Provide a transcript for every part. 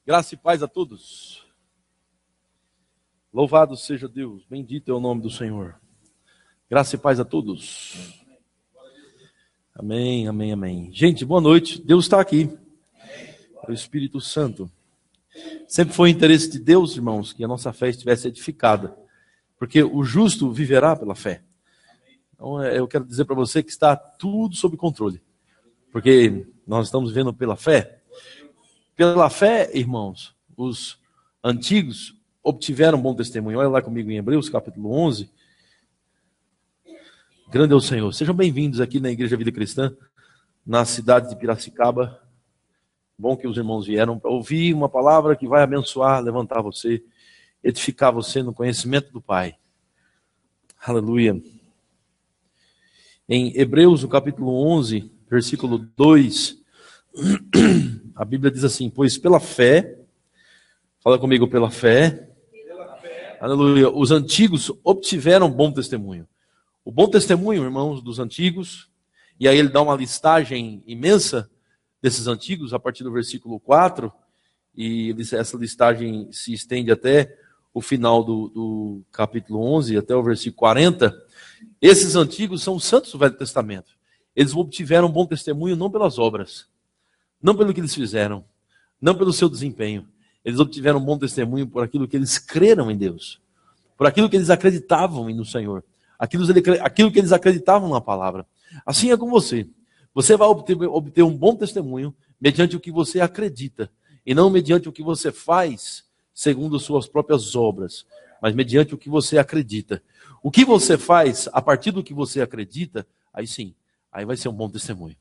Graça e paz a todos. Louvado seja Deus, bendito é o nome do Senhor. Graça e paz a todos. Amém, amém, amém. Gente, boa noite. Deus está aqui. É o Espírito Santo. Sempre foi interesse de Deus, irmãos, que a nossa fé estivesse edificada. Porque o justo viverá pela fé. Então, eu quero dizer para você que está tudo sob controle. Porque nós estamos vivendo pela fé. Pela fé, irmãos, os antigos obtiveram bom testemunho. Olha lá comigo em Hebreus, capítulo 11. Grande é o Senhor. Sejam bem-vindos aqui na Igreja Vida Cristã, na cidade de Piracicaba. Bom que os irmãos vieram para ouvir uma palavra que vai abençoar, levantar você, edificar você no conhecimento do Pai. Aleluia. Em Hebreus, no capítulo 11, versículo 2, a Bíblia diz assim: pois pela fé, fala comigo, pela fé, aleluia, os antigos obtiveram bom testemunho. O bom testemunho, irmãos, dos antigos, e aí ele dá uma listagem imensa desses antigos, a partir do versículo 4, e essa listagem se estende até o final do capítulo 11, até o versículo 40. Esses antigos são os santos do Velho Testamento. Eles obtiveram bom testemunho não pelas obras, não pelo que eles fizeram, não pelo seu desempenho. Eles obtiveram bom testemunho por aquilo que eles creram em Deus, por aquilo que eles acreditavam no Senhor, aquilo que eles acreditavam na palavra. Assim é com você. Você vai obter um bom testemunho mediante o que você acredita, e não mediante o que você faz segundo suas próprias obras, mas mediante o que você acredita. O que você faz a partir do que você acredita, aí sim, aí vai ser um bom testemunho.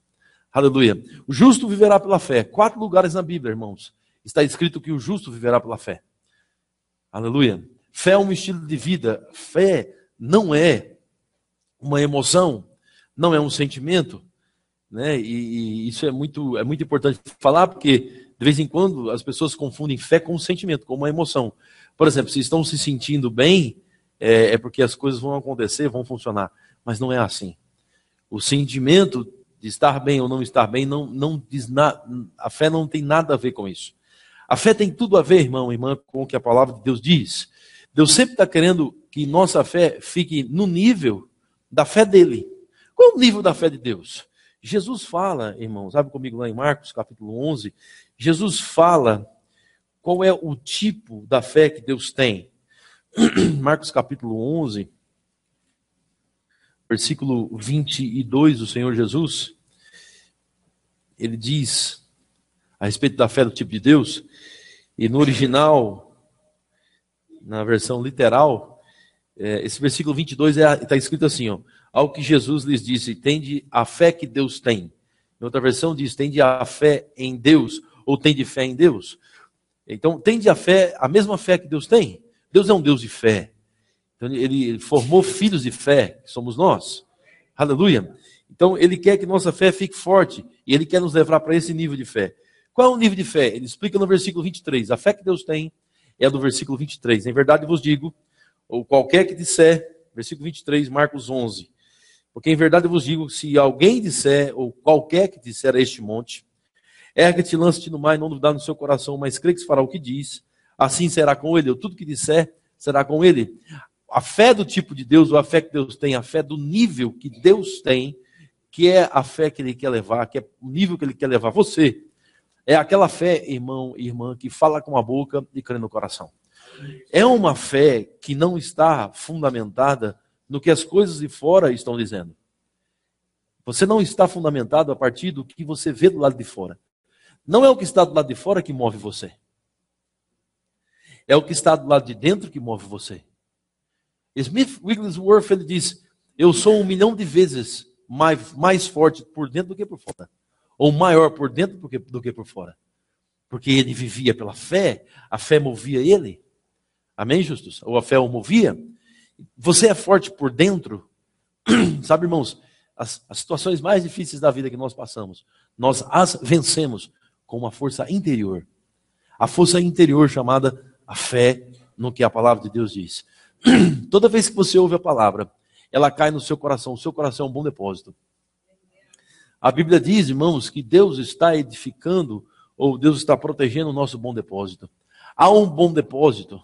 Aleluia. O justo viverá pela fé. 4 lugares na Bíblia, irmãos, está escrito que o justo viverá pela fé. Aleluia. Fé é um estilo de vida. Fé não é uma emoção, não é um sentimento, né? E isso é muito importante falar, porque de vez em quando as pessoas confundem fé com sentimento, com uma emoção. Por exemplo, se estão se sentindo bem, é porque as coisas vão acontecer, vão funcionar. Mas não é assim. O sentimento de estar bem ou não estar bem, não diz nada. A fé não tem nada a ver com isso. A fé tem tudo a ver, irmão e irmã, com o que a palavra de Deus diz. Deus sempre está querendo que nossa fé fique no nível da fé dele. Qual é o nível da fé de Deus? Jesus fala, irmãos, abre comigo lá em Marcos, capítulo 11, Jesus fala qual é o tipo da fé que Deus tem. Marcos, capítulo 11, versículo 22, o Senhor Jesus, ele diz a respeito da fé do tipo de Deus, e no original, na versão literal, esse versículo 22 está escrito assim, ó: ao que Jesus lhes disse, tende a fé que Deus tem. Em outra versão diz, tende a fé em Deus, ou tende fé em Deus. Então, tende a fé, a mesma fé que Deus tem. Deus é um Deus de fé. Então, ele formou filhos de fé, que somos nós. Aleluia. Então, ele quer que nossa fé fique forte, e ele quer nos levar para esse nível de fé. Qual é o nível de fé? Ele explica no versículo 23. A fé que Deus tem é a do versículo 23. Em verdade vos digo, ou qualquer que disser, versículo 23, Marcos 11. Porque em verdade eu vos digo, se alguém disser, ou qualquer que disser a este monte, ergue-te, lance-te no mar e não duvidar no seu coração, mas crê que se fará o que diz, assim será com ele, ou tudo que disser será com ele. A fé do tipo de Deus, ou a fé que Deus tem, a fé do nível que Deus tem, que é a fé que ele quer levar, que é o nível que ele quer levar você, é aquela fé, irmão e irmã, que fala com a boca e crê no coração. É uma fé que não está fundamentada no que as coisas de fora estão dizendo. Você não está fundamentado a partir do que você vê do lado de fora. Não é o que está do lado de fora que move você. É o que está do lado de dentro que move você. Smith Wigglesworth, ele diz, eu sou 1 milhão de vezes mais forte por dentro do que por fora. Ou maior por dentro do que por fora. Porque ele vivia pela fé, a fé movia ele. Amém, justos? Ou a fé o movia. Você é forte por dentro. Sabe, irmãos, as situações mais difíceis da vida que nós passamos, nós as vencemos com uma força interior. A força interior chamada a fé no que a palavra de Deus diz. Toda vez que você ouve a palavra, ela cai no seu coração. O seu coração é um bom depósito. A Bíblia diz, irmãos, que Deus está edificando ou Deus está protegendo o nosso bom depósito. Há um bom depósito,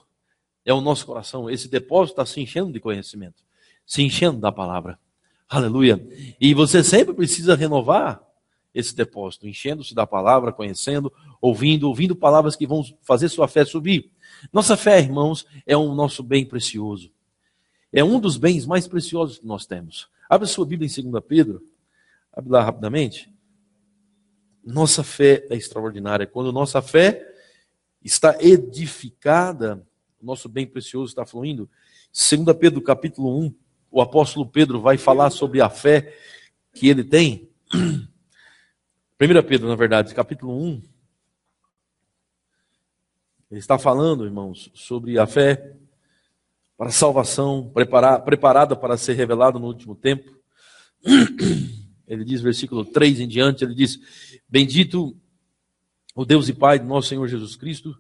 é o nosso coração. Esse depósito está se enchendo de conhecimento, se enchendo da palavra. Aleluia. E você sempre precisa renovar esse depósito, enchendo-se da palavra, conhecendo, ouvindo palavras que vão fazer sua fé subir. Nossa fé, irmãos, é um nosso bem precioso. É um dos bens mais preciosos que nós temos. Abre sua Bíblia em 2 Pedro. Abre lá rapidamente. Nossa fé é extraordinária. Quando nossa fé está edificada, o nosso bem precioso está fluindo. 2 Pedro capítulo 1, o apóstolo Pedro vai falar sobre a fé que ele tem. 1 Pedro, na verdade, capítulo 1. Ele está falando, irmãos, sobre a fé para a salvação, preparada para ser revelada no último tempo. Ele diz, versículo 3 em diante, ele diz: bendito o Deus e Pai do nosso Senhor Jesus Cristo,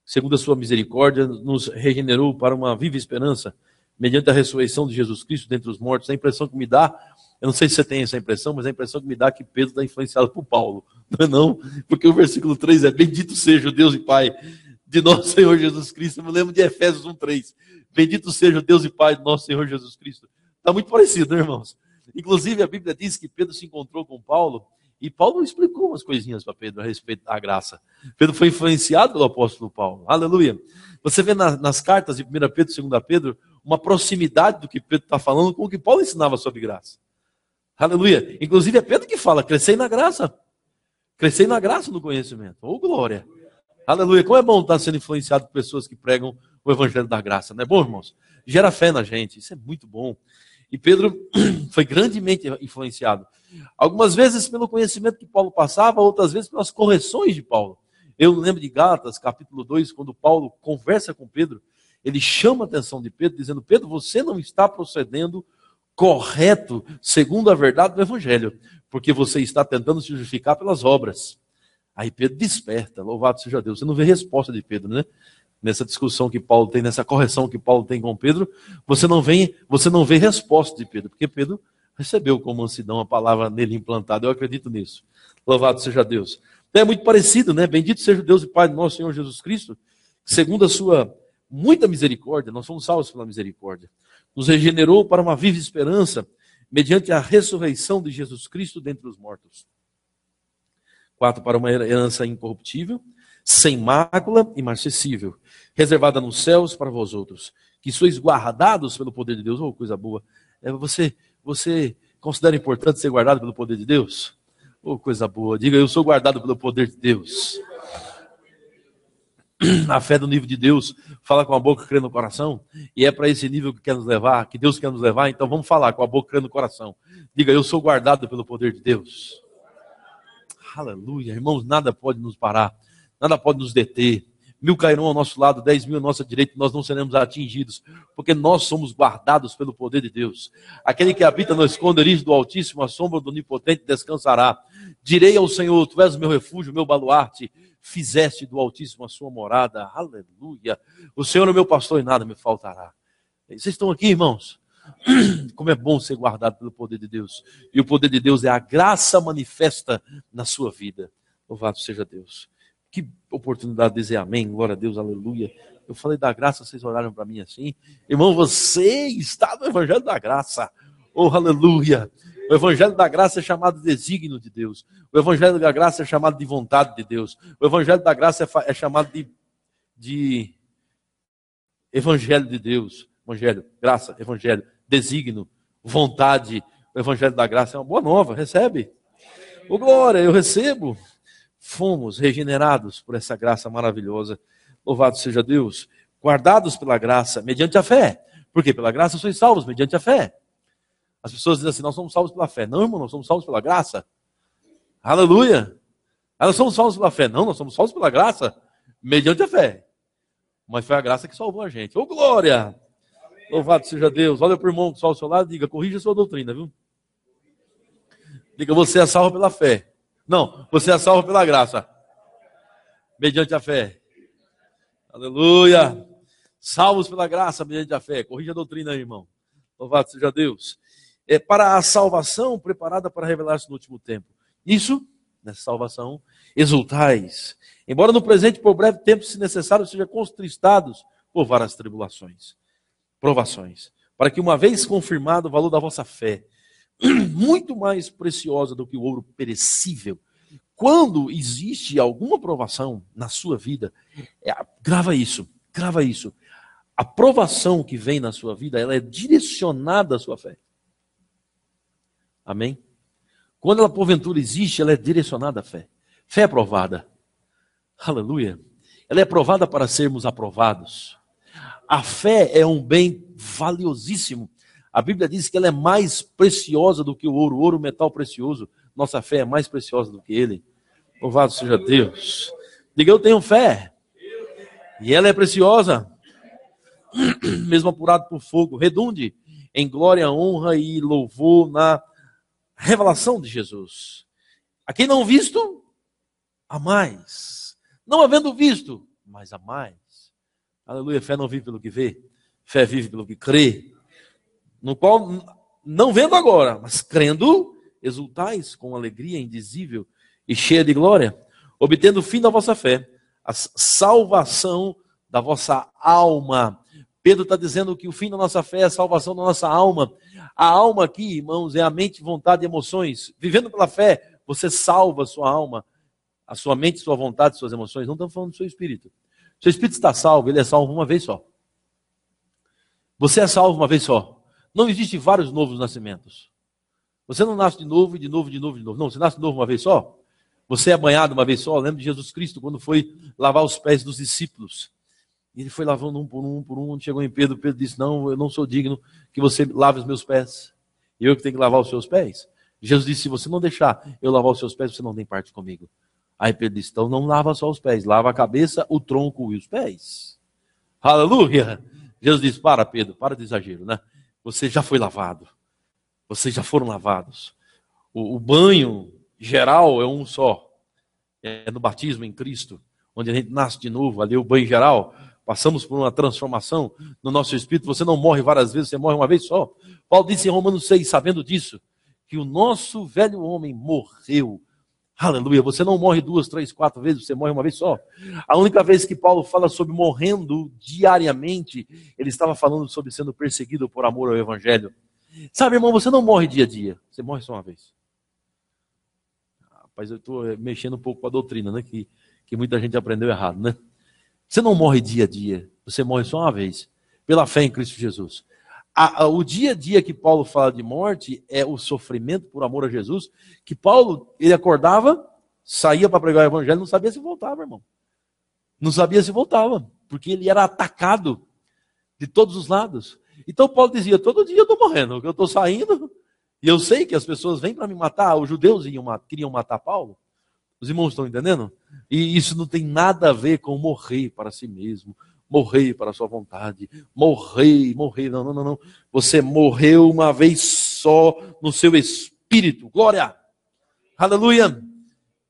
segundo a sua misericórdia, nos regenerou para uma viva esperança, mediante a ressurreição de Jesus Cristo dentre os mortos. A impressão que me dá, eu não sei se você tem essa impressão, mas a impressão que me dá é que Pedro está influenciado por Paulo. Não é não? Porque o versículo 3 é: bendito seja o Deus e Pai de nosso Senhor Jesus Cristo. Eu me lembro de Efésios 1:3. Bendito seja o Deus e Pai de nosso Senhor Jesus Cristo. Está muito parecido, né, irmãos? Inclusive a Bíblia diz que Pedro se encontrou com Paulo, e Paulo explicou umas coisinhas para Pedro a respeito da graça. Pedro foi influenciado pelo apóstolo Paulo. Aleluia. Você vê nas cartas de 1 Pedro e 2 Pedro uma proximidade do que Pedro está falando com o que Paulo ensinava sobre graça. Aleluia. Inclusive é Pedro que fala: crescei na graça. Crescei na graça no conhecimento. Oh, glória. Aleluia. Como é bom estar sendo influenciado por pessoas que pregam o evangelho da graça. Não é bom, irmãos? Gera fé na gente. Isso é muito bom. E Pedro foi grandemente influenciado. Algumas vezes pelo conhecimento que Paulo passava, outras vezes pelas correções de Paulo. Eu lembro de Gálatas, capítulo 2, quando Paulo conversa com Pedro, ele chama a atenção de Pedro, dizendo: Pedro, você não está procedendo correto, segundo a verdade do evangelho, porque você está tentando se justificar pelas obras. Aí Pedro desperta, louvado seja Deus. Você não vê resposta de Pedro, né? Nessa discussão que Paulo tem, nessa correção que Paulo tem com Pedro, você não vê resposta de Pedro, porque Pedro recebeu com mansidão a palavra nele implantada. Eu acredito nisso. Louvado seja Deus. Então é muito parecido, né? Bendito seja o Deus e Pai do nosso Senhor Jesus Cristo, segundo a sua muita misericórdia, nós fomos salvos pela misericórdia, nos regenerou para uma viva esperança, mediante a ressurreição de Jesus Cristo dentre os mortos. 4, para uma herança incorruptível, sem mácula e imarcessível, reservada nos céus para vós outros, que sois guardados pelo poder de Deus. Oh, coisa boa. Você considera importante ser guardado pelo poder de Deus? Oh, coisa boa. Diga: eu sou guardado pelo poder de Deus. A fé do nível de Deus fala com a boca, crê no coração, e é para esse nível que quer nos levar, que Deus quer nos levar. Então vamos falar com a boca, crê no coração. Diga: eu sou guardado pelo poder de Deus. Aleluia, irmãos, nada pode nos parar, nada pode nos deter. 1000 cairão ao nosso lado, 10.000 à nossa direita, nós não seremos atingidos, porque nós somos guardados pelo poder de Deus. Aquele que habita no esconderijo do Altíssimo, a sombra do Onipotente descansará. Direi ao Senhor: tu és o meu refúgio, o meu baluarte, fizeste do Altíssimo a sua morada. Aleluia. O Senhor é o meu pastor e nada me faltará. Vocês estão aqui, irmãos? Como é bom ser guardado pelo poder de Deus. E o poder de Deus é a graça manifesta na sua vida. Louvado seja Deus. Que oportunidade de dizer amém, glória a Deus, aleluia. Eu falei da graça, vocês olharam para mim assim. Irmão, você está no evangelho da graça. Oh, aleluia. O evangelho da graça é chamado de desígnio de Deus. O evangelho da graça é chamado de vontade de Deus. O evangelho da graça é chamado de evangelho de Deus. Evangelho, graça, evangelho, desígnio, vontade. O evangelho da graça é uma boa nova, recebe? Oh, glória, eu recebo. Fomos regenerados por essa graça maravilhosa. Louvado seja Deus. Guardados pela graça, mediante a fé. Por quê? Pela graça sois salvos, mediante a fé. As pessoas dizem assim: nós somos salvos pela fé. Não, irmão, nós somos salvos pela graça. Aleluia. Nós somos salvos pela fé. Não, nós somos salvos pela graça, mediante a fé. Mas foi a graça que salvou a gente. Oh, glória! Louvado seja Deus. Olha para o irmão que está ao seu lado e diga: corrija a sua doutrina, viu? Diga: você é salvo pela fé. Não, você é salvo pela graça, mediante a fé. Aleluia. Salvos pela graça, mediante a fé. Corrija a doutrina aí, irmão. Louvado seja Deus. É para a salvação preparada para revelar-se no último tempo. Isso nessa salvação, exultais, embora no presente, por breve tempo, se necessário, sejam contristados por várias tribulações, provações, para que, uma vez confirmado o valor da vossa fé, muito mais preciosa do que o ouro perecível, quando existe alguma provação na sua vida, grava isso, a provação que vem na sua vida, ela é direcionada à sua fé. Amém? Quando ela porventura existe, ela é direcionada à fé. Fé é provada. Aleluia. Ela é provada para sermos aprovados. A fé é um bem valiosíssimo. A Bíblia diz que ela é mais preciosa do que o ouro. O ouro, metal precioso. Nossa fé é mais preciosa do que ele. Louvado seja Deus. Diga, eu tenho fé. E ela é preciosa. Mesmo apurado por fogo. Redunde em glória, honra e louvor na revelação de Jesus. A quem não visto, a mais. Não havendo visto, mas a mais. Aleluia. Fé não vive pelo que vê. Fé vive pelo que crê. No qual, não vendo agora, mas crendo, exultais com alegria indizível e cheia de glória, obtendo o fim da vossa fé, a salvação da vossa alma. Pedro está dizendo que o fim da nossa fé é a salvação da nossa alma. A alma aqui, irmãos, é a mente, vontade e emoções. Vivendo pela fé, você salva a sua alma, a sua mente, sua vontade, suas emoções. Não estamos falando do seu espírito. Seu espírito está salvo, ele é salvo uma vez só. Você é salvo uma vez só. Não existe vários novos nascimentos. Você não nasce de novo e de novo, de novo, de novo. Não, você nasce de novo uma vez só. Você é banhado uma vez só. Lembra de Jesus Cristo quando foi lavar os pés dos discípulos. E ele foi lavando um por um. Chegou em Pedro. Pedro disse, não, eu não sou digno que você lave os meus pés. Eu que tenho que lavar os seus pés. Jesus disse, se você não deixar eu lavar os seus pés, você não tem parte comigo. Aí Pedro disse, então não lava só os pés. Lava a cabeça, o tronco e os pés. Aleluia. Jesus disse, para Pedro, para de exagero, né? Você já foi lavado. Vocês já foram lavados. O banho geral é um só. É no batismo em Cristo, onde a gente nasce de novo. Ali é o banho geral. Passamos por uma transformação no nosso espírito. Você não morre várias vezes, você morre uma vez só. Paulo disse em Romanos 6, sabendo disso, que o nosso velho homem morreu. Aleluia. Você não morre 2, 3, 4 vezes, você morre uma vez só. A única vez que Paulo fala sobre morrendo diariamente, ele estava falando sobre sendo perseguido por amor ao Evangelho. Sabe, irmão, você não morre dia a dia, você morre só uma vez. Rapaz, eu estou mexendo um pouco com a doutrina, né? Que muita gente aprendeu errado, né? Você não morre dia a dia, você morre só uma vez, pela fé em Cristo Jesus. O dia a dia que Paulo fala de morte é o sofrimento por amor a Jesus, que Paulo, ele acordava, saía para pregar o Evangelho, não sabia se voltava, irmão. Não sabia se voltava, porque ele era atacado de todos os lados. Então Paulo dizia, todo dia eu estou morrendo, eu estou saindo, e eu sei que as pessoas vêm para me matar. Os judeus queriam matar Paulo. Os irmãos estão entendendo? E isso não tem nada a ver com morrer para si mesmo, morrer para a sua vontade, morrer, não. Você morreu uma vez só no seu espírito, glória, aleluia,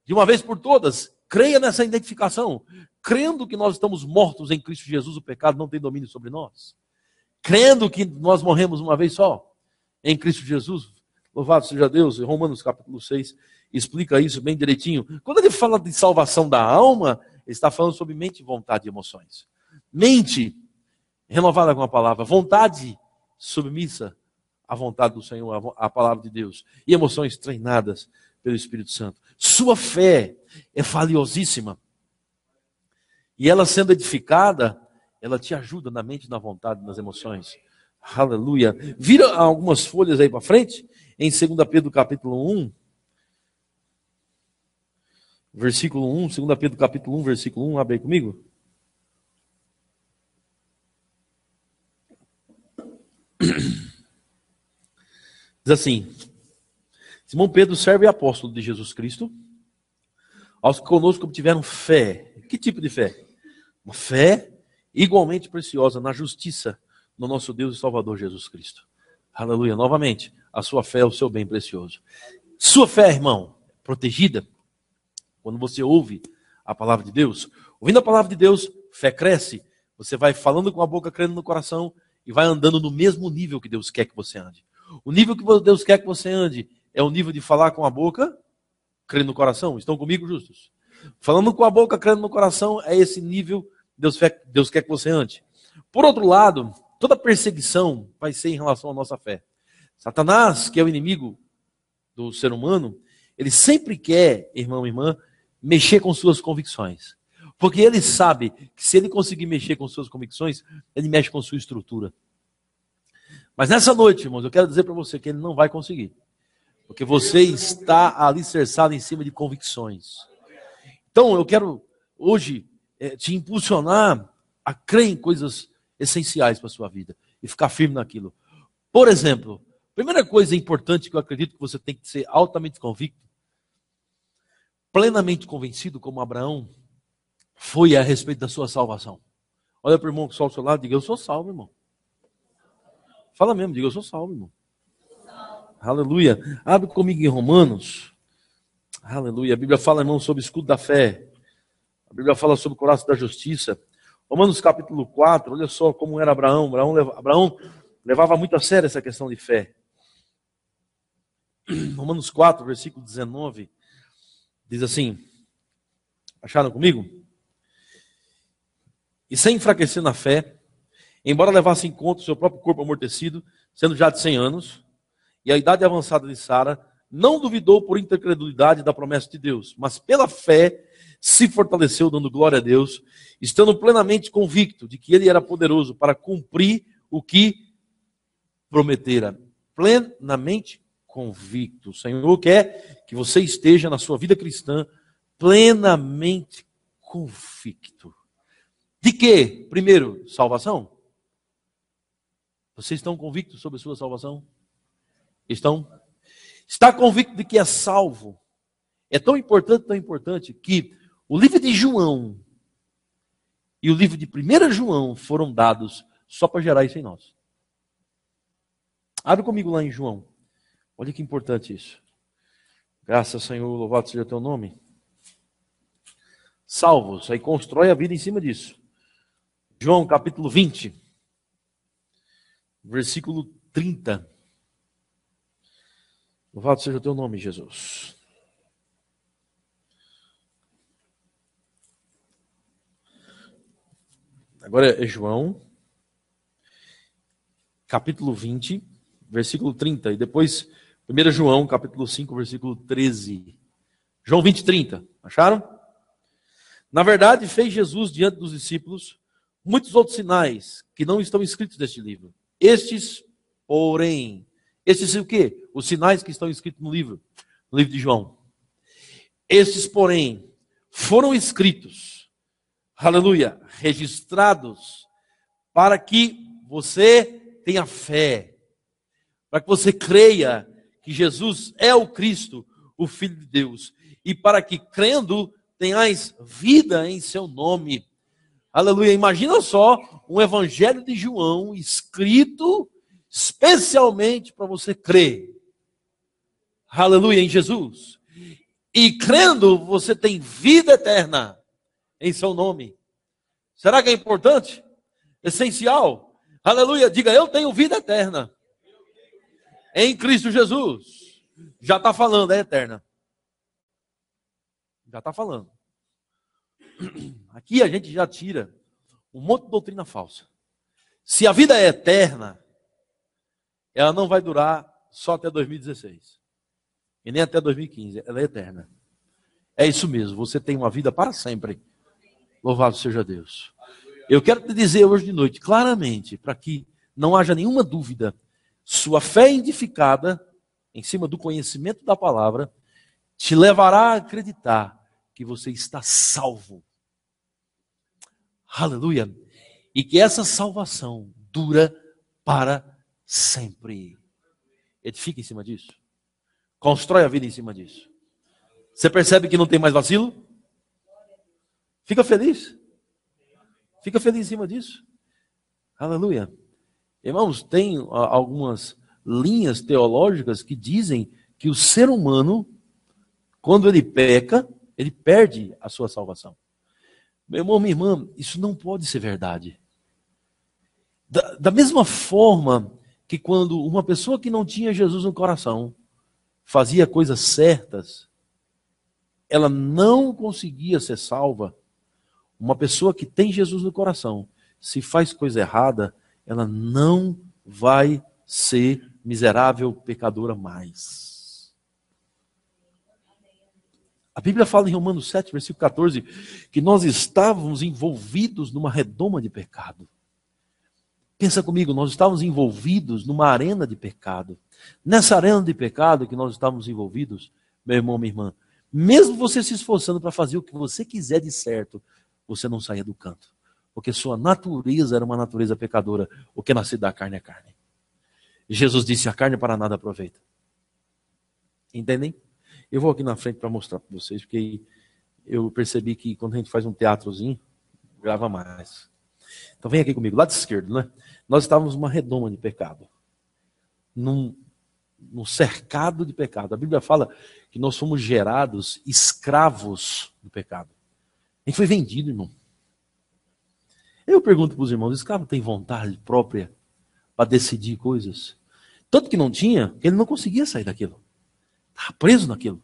de uma vez por todas. Creia nessa identificação, crendo que nós estamos mortos em Cristo Jesus, o pecado não tem domínio sobre nós, crendo que nós morremos uma vez só em Cristo Jesus, louvado seja Deus. Romanos capítulo 6 explica isso bem direitinho. Quando ele fala de salvação da alma, ele está falando sobre mente, vontade e emoções. Mente renovada com a palavra, vontade submissa à vontade do Senhor, à palavra de Deus, e emoções treinadas pelo Espírito Santo. Sua fé é valiosíssima, e ela sendo edificada, ela te ajuda na mente, na vontade, nas emoções. Aleluia. Vira algumas folhas aí para frente, em 2 Pedro capítulo 1, versículo 1, 2 Pedro capítulo 1, versículo 1, abre aí comigo. Diz assim, Simão Pedro, servo e apóstolo de Jesus Cristo, aos que conosco obtiveram fé. Que tipo de fé? Uma fé igualmente preciosa na justiça no nosso Deus e Salvador Jesus Cristo. Aleluia. Novamente, a sua fé é o seu bem precioso. Sua fé, irmão, protegida quando você ouve a palavra de Deus. Ouvindo a palavra de Deus, fé cresce. Você vai falando com a boca, crendo no coração e vai andando no mesmo nível que Deus quer que você ande. O nível que Deus quer que você ande é o nível de falar com a boca, crendo no coração. Estão comigo, justos? Falando com a boca, crendo no coração, é esse nível que Deus quer que você ande. Por outro lado, toda perseguição vai ser em relação à nossa fé. Satanás, que é o inimigo do ser humano, ele sempre quer, irmão e irmã, mexer com suas convicções. Porque ele sabe que se ele conseguir mexer com suas convicções, ele mexe com sua estrutura. Mas nessa noite, irmãos, eu quero dizer para você que ele não vai conseguir. Porque você está alicerçado em cima de convicções. Então, eu quero hoje te impulsionar a crer em coisas essenciais para a sua vida e ficar firme naquilo. Por exemplo, a primeira coisa importante que eu acredito que você tem que ser altamente convicto, plenamente convencido, como Abraão, foi a respeito da sua salvação. Olha para o irmão que está ao seu lado e diga: eu sou salvo, irmão. Fala mesmo, diga: eu sou salvo, irmão. Aleluia. Abre comigo em Romanos. Aleluia. A Bíblia fala, irmão, sobre o escudo da fé. A Bíblia fala sobre o coração da justiça. Romanos capítulo 4, olha só como era Abraão. Abraão levava muito a sério essa questão de fé. Romanos 4, versículo 19, diz assim, acharam comigo? E sem enfraquecer na fé, embora levasse em conta o seu próprio corpo amortecido, sendo já de 100 anos, e a idade avançada de Sara, não duvidou por incredulidade da promessa de Deus, mas pela fé se fortaleceu, dando glória a Deus, estando plenamente convicto de que ele era poderoso para cumprir o que prometera. Plenamente convicto. O Senhor quer que você esteja na sua vida cristã plenamente convicto. De quê? Primeiro, salvação. Vocês estão convictos sobre a sua salvação? Estão? Está convicto de que é salvo. É tão importante, que o livro de João e o livro de 1 João foram dados só para gerar isso em nós. Abre comigo lá em João. Olha que importante isso. Graças, Senhor, louvado seja o teu nome. Salvos, aí constrói a vida em cima disso. João capítulo 20, versículo 30. Louvado seja o teu nome, Jesus. Agora é João, capítulo 20, versículo 30. E depois 1 João, capítulo 5, versículo 13. João 20, 30. Acharam? Na verdade, fez Jesus diante dos discípulos muitos outros sinais que não estão escritos neste livro. Estes, porém, estes o quê? Os sinais que estão escritos no livro de João. Estes, porém, foram escritos, aleluia, registrados, para que você tenha fé, para que você creia que Jesus é o Cristo, o Filho de Deus, e para que, crendo, tenhais vida em seu nome. Aleluia. Imagina só um evangelho de João escrito especialmente para você crer. Aleluia, em Jesus. E crendo, você tem vida eterna em seu nome. Será que é importante? Essencial? Aleluia. Diga: eu tenho vida eterna em Cristo Jesus. Já está falando, é eterna. Já está falando. Aqui a gente já tira um monte de doutrina falsa. Se a vida é eterna, ela não vai durar só até 2016. E nem até 2015. Ela é eterna. É isso mesmo. Você tem uma vida para sempre. Louvado seja Deus. Eu quero te dizer hoje de noite, claramente, para que não haja nenhuma dúvida, sua fé edificada em cima do conhecimento da palavra te levará a acreditar que você está salvo. Aleluia. E que essa salvação dura para sempre. Edifica em cima disso. Constrói a vida em cima disso. Você percebe que não tem mais vacilo? Fica feliz. Fica feliz em cima disso. Aleluia. Irmãos, tem algumas linhas teológicas que dizem que o ser humano, quando ele peca, ele perde a sua salvação. Meu irmão, minha irmã, isso não pode ser verdade. Da mesma forma que quando uma pessoa que não tinha Jesus no coração fazia coisas certas, ela não conseguia ser salva. Uma pessoa que tem Jesus no coração, se faz coisa errada, ela não vai ser miserável pecadora mais. A Bíblia fala em Romanos 7, versículo 14, que nós estávamos envolvidos numa redoma de pecado. Pensa comigo, nós estávamos envolvidos numa arena de pecado. Nessa arena de pecado que nós estávamos envolvidos, meu irmão, minha irmã, mesmo você se esforçando para fazer o que você quiser de certo, você não saía do canto. Porque sua natureza era uma natureza pecadora. O que é nascido da carne é carne. Jesus disse, a carne para nada aproveita. Entendem? Eu vou aqui na frente para mostrar para vocês, porque eu percebi que quando a gente faz um teatrozinho, grava mais. Então vem aqui comigo, lado esquerdo, né? Nós estávamos numa redoma de pecado. Num cercado de pecado. A Bíblia fala que nós fomos gerados escravos do pecado. A gente foi vendido, irmão. Eu pergunto para os irmãos, o escravo tem vontade própria para decidir coisas? Tanto que não tinha, que ele não conseguia sair daquilo. Estava preso naquilo.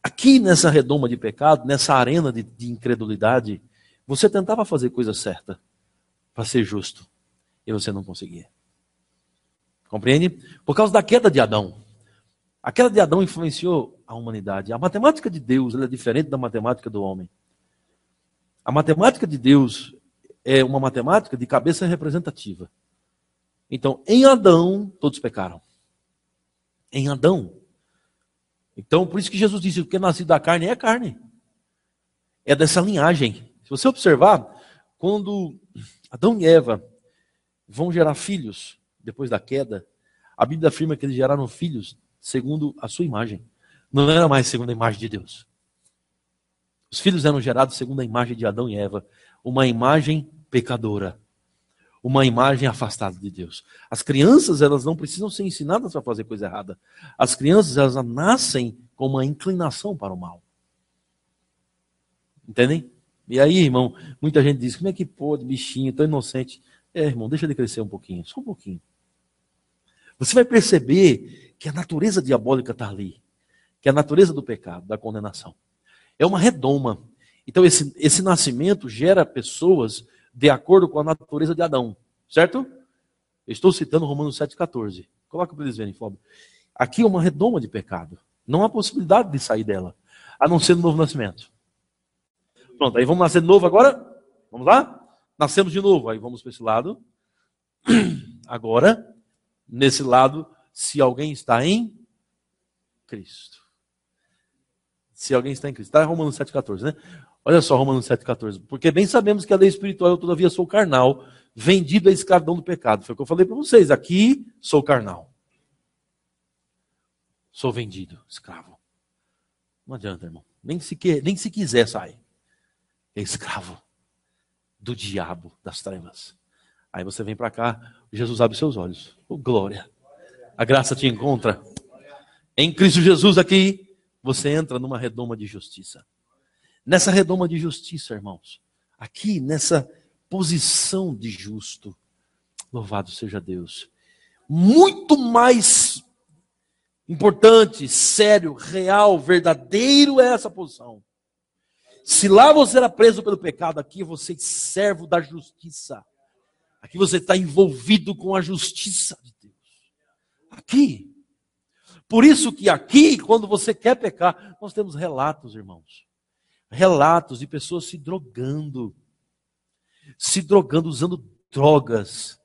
Aqui nessa redoma de pecado, nessa arena de incredulidade, você tentava fazer coisa certa para ser justo e você não conseguia. Compreende? Por causa da queda de Adão. A queda de Adão influenciou a humanidade. A matemática de Deus ela é diferente da matemática do homem. A matemática de Deus é uma matemática de cabeça representativa. Então, em Adão, todos pecaram. Em Adão. Então, por isso que Jesus disse, o que é nascido da carne é carne. É dessa linhagem. Se você observar, quando Adão e Eva vão gerar filhos, depois da queda, a Bíblia afirma que eles geraram filhos segundo a sua imagem. Não era mais segundo a imagem de Deus. Os filhos eram gerados segundo a imagem de Adão e Eva. Uma imagem pecadora. Uma imagem afastada de Deus. As crianças, elas não precisam ser ensinadas a fazer coisa errada. As crianças, elas nascem com uma inclinação para o mal. Entendem? E aí, irmão, muita gente diz, como é que pode, bichinho, tão inocente. Irmão, deixa ele crescer um pouquinho, só um pouquinho. Você vai perceber que a natureza diabólica está ali. Que é a natureza do pecado, da condenação. É uma redoma. Então esse nascimento gera pessoas de acordo com a natureza de Adão. Certo? Eu estou citando Romanos 7,14. Coloca para eles verem, Fábio. Aqui é uma redoma de pecado. Não há possibilidade de sair dela. A não ser no novo nascimento. Pronto, aí vamos nascer de novo agora? Vamos lá? Nascemos de novo. Aí vamos para esse lado. Agora, nesse lado, se alguém está em Cristo. Se alguém está em Cristo. Está em Romanos 7,14, né? Olha só Romanos 7,14. Porque bem sabemos que a lei espiritual, eu todavia sou carnal, vendido à escravidão do pecado. Foi o que eu falei para vocês. Aqui, sou carnal. Sou vendido, escravo. Não adianta, irmão. Nem se quiser sair. É escravo do diabo, das trevas. Aí você vem para cá, Jesus abre seus olhos. Oh, glória. A graça te encontra. Em Cristo Jesus aqui, você entra numa redoma de justiça. Nessa redoma de justiça, irmãos, aqui nessa posição de justo, louvado seja Deus. Muito mais importante, sério, real, verdadeiro é essa posição. Se lá você era preso pelo pecado, aqui você é servo da justiça. Aqui você está envolvido com a justiça de Deus. Aqui. Por isso que aqui, quando você quer pecar, nós temos relatos, irmãos. Relatos de pessoas se drogando, usando drogas,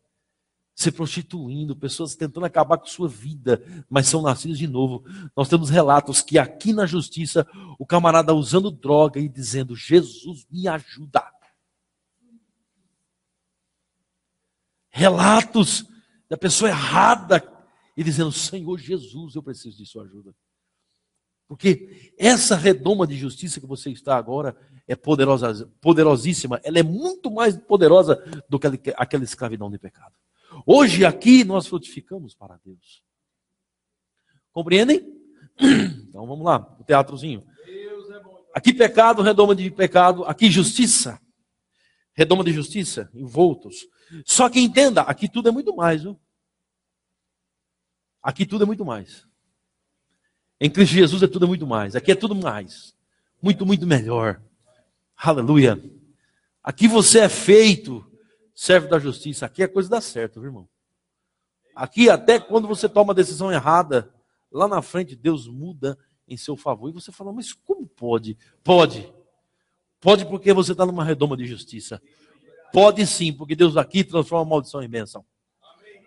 se prostituindo, pessoas tentando acabar com sua vida, mas são nascidas de novo. Nós temos relatos que aqui na justiça, o camarada usando droga e dizendo, Jesus me ajuda. Relatos da pessoa errada e dizendo, Senhor Jesus, eu preciso de sua ajuda. Porque essa redoma de justiça que você está agora é poderosa, poderosíssima. Ela é muito mais poderosa do que aquela escravidão de pecado. Hoje aqui nós frutificamos para Deus. Compreendem? Então vamos lá, o teatrozinho. Aqui pecado, redoma de pecado. Aqui justiça. Redoma de justiça, envoltos. Só que entenda, aqui tudo é muito mais, viu? Aqui tudo é muito mais. Em Cristo Jesus é tudo muito mais. Aqui é tudo mais. Muito, muito melhor. Aleluia. Aqui você é feito servo da justiça. Aqui a coisa dá certo, viu, irmão? Aqui até quando você toma a decisão errada, lá na frente Deus muda em seu favor. E você fala, mas como pode? Pode. Pode porque você está numa redoma de justiça. Pode sim, porque Deus aqui transforma a maldição em bênção.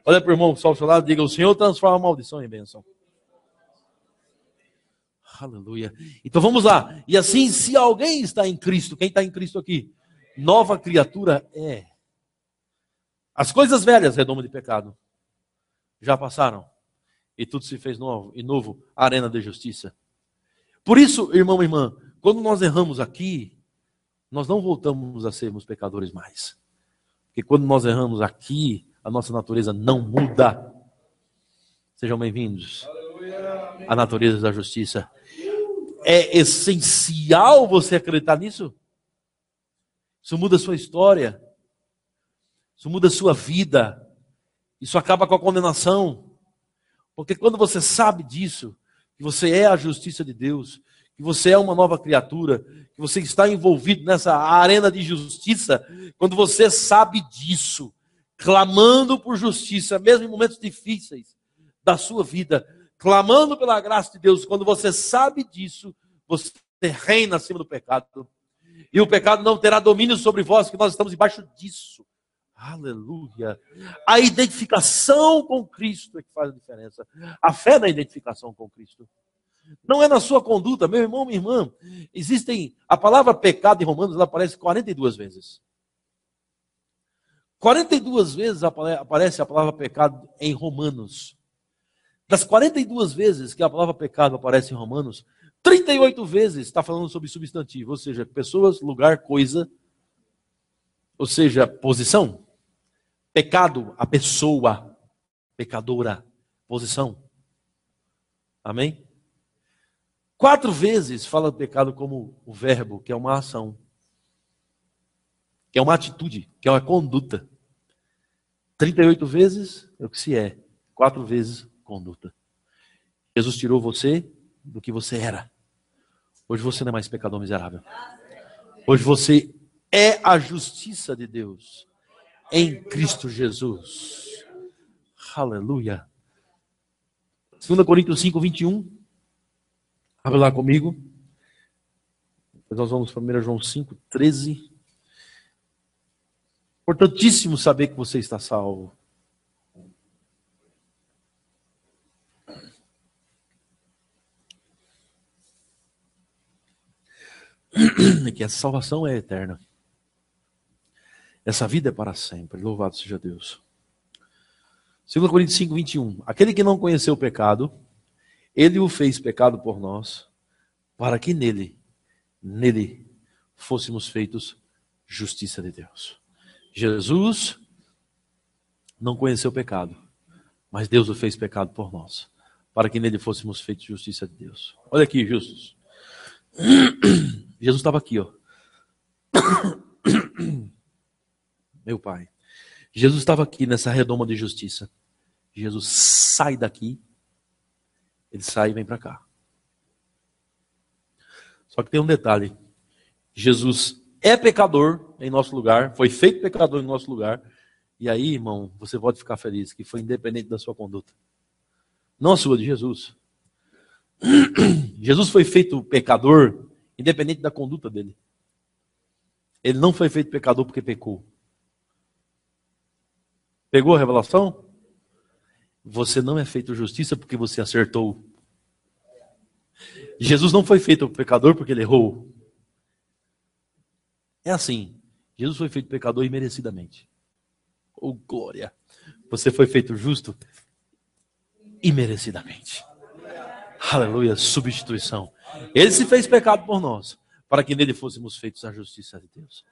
Olha para o irmão que está ao seu lado e diga, o Senhor transforma a maldição em bênção. Aleluia. Então vamos lá. E assim, se alguém está em Cristo, quem está em Cristo aqui? Nova criatura é. As coisas velhas, redoma de pecado, já passaram. E tudo se fez novo. E novo, arena de justiça. Por isso, irmão e irmã, quando nós erramos aqui, nós não voltamos a sermos pecadores mais. Porque quando nós erramos aqui, a nossa natureza não muda. Sejam bem-vindos à natureza da justiça. É essencial você acreditar nisso. Isso muda a sua história. Isso muda a sua vida. Isso acaba com a condenação. Porque quando você sabe disso, que você é a justiça de Deus, que você é uma nova criatura, que você está envolvido nessa arena de justiça, quando você sabe disso, clamando por justiça, mesmo em momentos difíceis da sua vida, clamando pela graça de Deus, quando você sabe disso, você reina acima do pecado. E o pecado não terá domínio sobre vós, que nós estamos embaixo disso. Aleluia. A identificação com Cristo é que faz a diferença. A fé na identificação com Cristo. Não é na sua conduta, meu irmão, minha irmã. A palavra pecado em Romanos, ela aparece 42 vezes. 42 vezes aparece a palavra pecado em Romanos. Das 42 vezes que a palavra pecado aparece em Romanos, 38 vezes está falando sobre substantivo, ou seja, pessoas, lugar, coisa, ou seja, posição. Pecado, a pessoa, pecadora, posição. Amém? 4 vezes fala do pecado como o verbo, que é uma ação, que é uma atitude, que é uma conduta. 38 vezes é o que se é, 4 vezes conduta. Jesus tirou você do que você era. Hoje você não é mais pecador miserável. Hoje você é a justiça de Deus em Cristo Jesus. Aleluia. 2 Coríntios 5, 21. Abre lá comigo. Depois nós vamos para 1 João 5, 13. Importantíssimo saber que você está salvo. Que a salvação é eterna. Essa vida é para sempre. Louvado seja Deus. 2 Coríntios 5, 21. Aquele que não conheceu o pecado, ele o fez pecado por nós, para que nele fôssemos feitos justiça de Deus. Jesus não conheceu o pecado, mas Deus o fez pecado por nós, para que nele fôssemos feitos justiça de Deus. Olha aqui, justos. Jesus estava aqui, ó. Meu Pai. Jesus estava aqui nessa redoma de justiça. Jesus sai daqui. Ele sai e vem para cá. Só que tem um detalhe. Jesus é pecador em nosso lugar. Foi feito pecador em nosso lugar. E aí, irmão, você pode ficar feliz que foi independente da sua conduta. Não a sua, de Jesus. Jesus foi feito pecador independente da conduta dele. Ele não foi feito pecador porque pecou. Pegou a revelação? Você não é feito justiça porque você acertou. Jesus não foi feito pecador porque ele errou. É assim. Jesus foi feito pecador imerecidamente. Oh, glória. Você foi feito justo imerecidamente. Aleluia, substituição. Ele se fez pecado por nós, para que nele fôssemos feitos a justiça de Deus.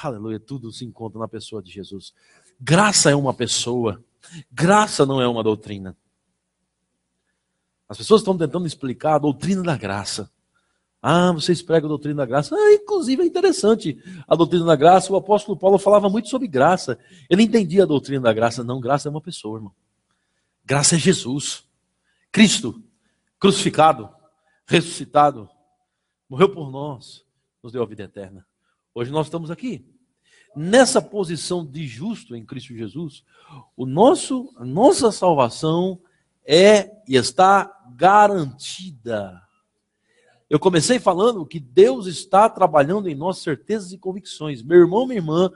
Aleluia, tudo se encontra na pessoa de Jesus. Graça é uma pessoa, graça não é uma doutrina. As pessoas estão tentando explicar a doutrina da graça. Ah, vocês pregam a doutrina da graça. Inclusive é interessante. A doutrina da graça, o apóstolo Paulo falava muito sobre graça. Ele entendia a doutrina da graça. Não, graça é uma pessoa, irmão. Graça é Jesus. Cristo, crucificado. ressuscitado, morreu por nós, nos deu a vida eterna. Hoje nós estamos aqui, nessa posição de justo em Cristo Jesus. A nossa salvação é e está garantida. Eu comecei falando que Deus está trabalhando em nós certezas e convicções. Meu irmão, minha irmã,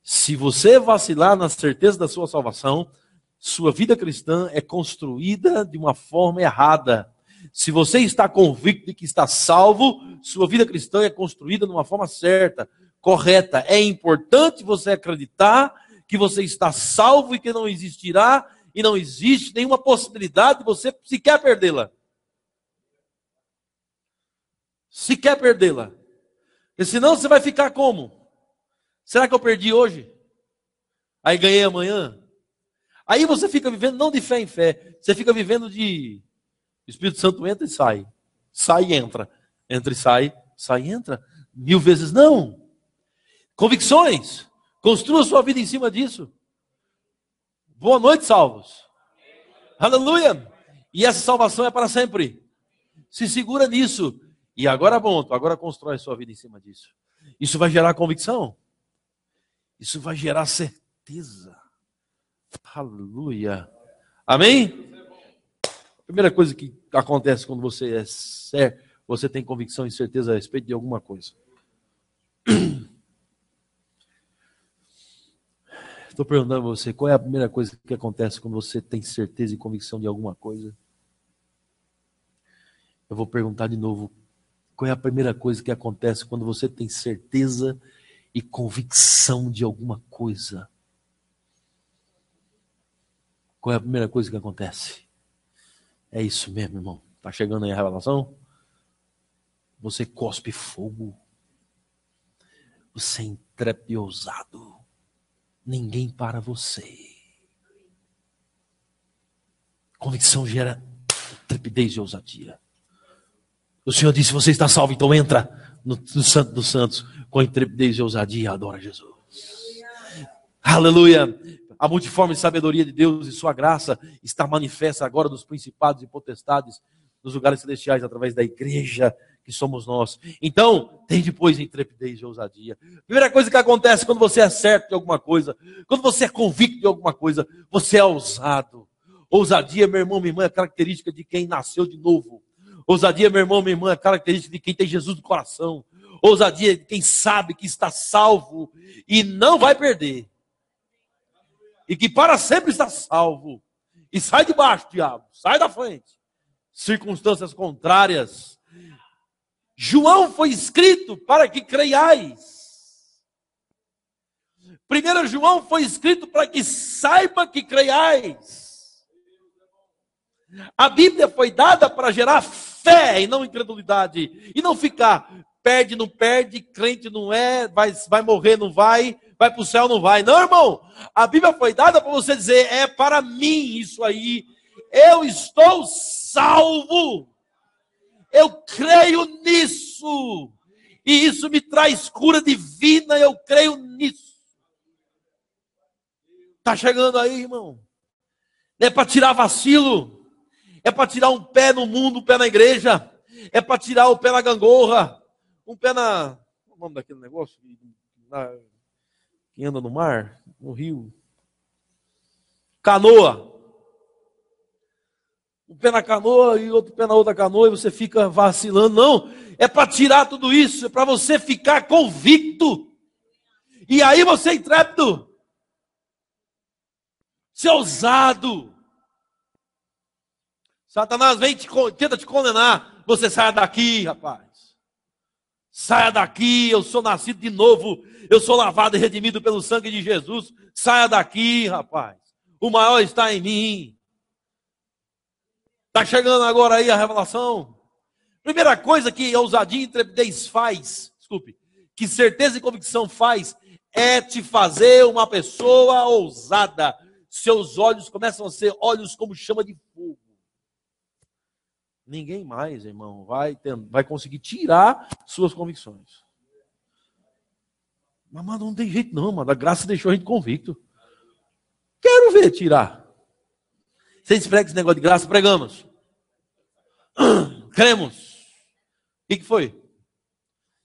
se você vacilar na certeza da sua salvação, sua vida cristã é construída de uma forma errada. Se você está convicto de que está salvo, sua vida cristã é construída de uma forma certa, correta. É importante você acreditar que você está salvo e que não existirá e não existe nenhuma possibilidade de você sequer perdê-la. Se quer perdê-la. Porque senão você vai ficar como? Será que eu perdi hoje? Aí ganhei amanhã? Aí você fica vivendo não de fé em fé. Você fica vivendo de... O Espírito Santo entra e sai. Sai e entra. Entra e sai. Sai e entra. 1000 vezes não. Convicções. Construa sua vida em cima disso. Boa noite, salvos. Aleluia. E essa salvação é para sempre. Se segura nisso. E agora pronto, agora constrói a sua vida em cima disso. Isso vai gerar convicção. Isso vai gerar certeza. Aleluia. Amém? A primeira coisa que acontece quando você é certo, você tem convicção e certeza a respeito de alguma coisa. Estou perguntando a você, qual é a primeira coisa que acontece quando você tem certeza e convicção de alguma coisa? Eu vou perguntar de novo. Qual é a primeira coisa que acontece quando você tem certeza e convicção de alguma coisa? Qual é a primeira coisa que acontece? É isso mesmo, irmão. Está chegando aí a revelação? Você cospe fogo. Você é intrépido e ousado. Ninguém para você. Convicção gera intrepidez e ousadia. O Senhor disse, você está salvo, então entra no Santo dos Santos com intrepidez e ousadia e adora Jesus. Aleluia! A multiforme sabedoria de Deus e sua graça está manifesta agora nos principados e potestades, nos lugares celestiais, através da igreja que somos nós. Então, tem depois intrepidez e ousadia. Primeira coisa que acontece quando você é certo de alguma coisa, quando você é convicto de alguma coisa, você é ousado. Ousadia, meu irmão, minha irmã, é característica de quem nasceu de novo. Ousadia, meu irmão, minha irmã, é característica de quem tem Jesus no coração. Ousadia de quem sabe que está salvo e não vai perder. E que para sempre está salvo. E sai de baixo, diabo. Sai da frente. Circunstâncias contrárias. João foi escrito para que creiais. 1 João foi escrito para que saiba que creiais. A Bíblia foi dada para gerar fé e não incredulidade. E não ficar, perde, não perde, crente não é, vai morrer, não vai para o céu, não vai. Não, irmão. A Bíblia foi dada para você dizer, é para mim isso aí. Eu estou salvo. Eu creio nisso. E isso me traz cura divina, eu creio nisso. Está chegando aí, irmão. Não é para tirar vacilo. É para tirar um pé no mundo, um pé na igreja. É para tirar o pé na gangorra. Um pé na... Qual é o nome daquele negócio? Quem anda no mar? No rio. Canoa. Um pé na canoa e outro pé na outra canoa. E você fica vacilando. Não. É para tirar tudo isso. É para você ficar convicto. E aí você é intrépido. Ser ousado. Satanás vem tenta te condenar. Você saia daqui, rapaz. Saia daqui, eu sou nascido de novo. Eu sou lavado e redimido pelo sangue de Jesus. Saia daqui, rapaz. O maior está em mim. Está chegando agora aí a revelação. Primeira coisa que ousadia e intrepidez faz, que certeza e convicção faz, é te fazer uma pessoa ousada. Seus olhos começam a ser olhos como chama de fogo. Ninguém mais, irmão, vai conseguir tirar suas convicções. Mas não tem jeito não, mano. A graça deixou a gente convicto. Quero ver tirar. Vocês pregam esse negócio de graça? Pregamos. Cremos. que foi?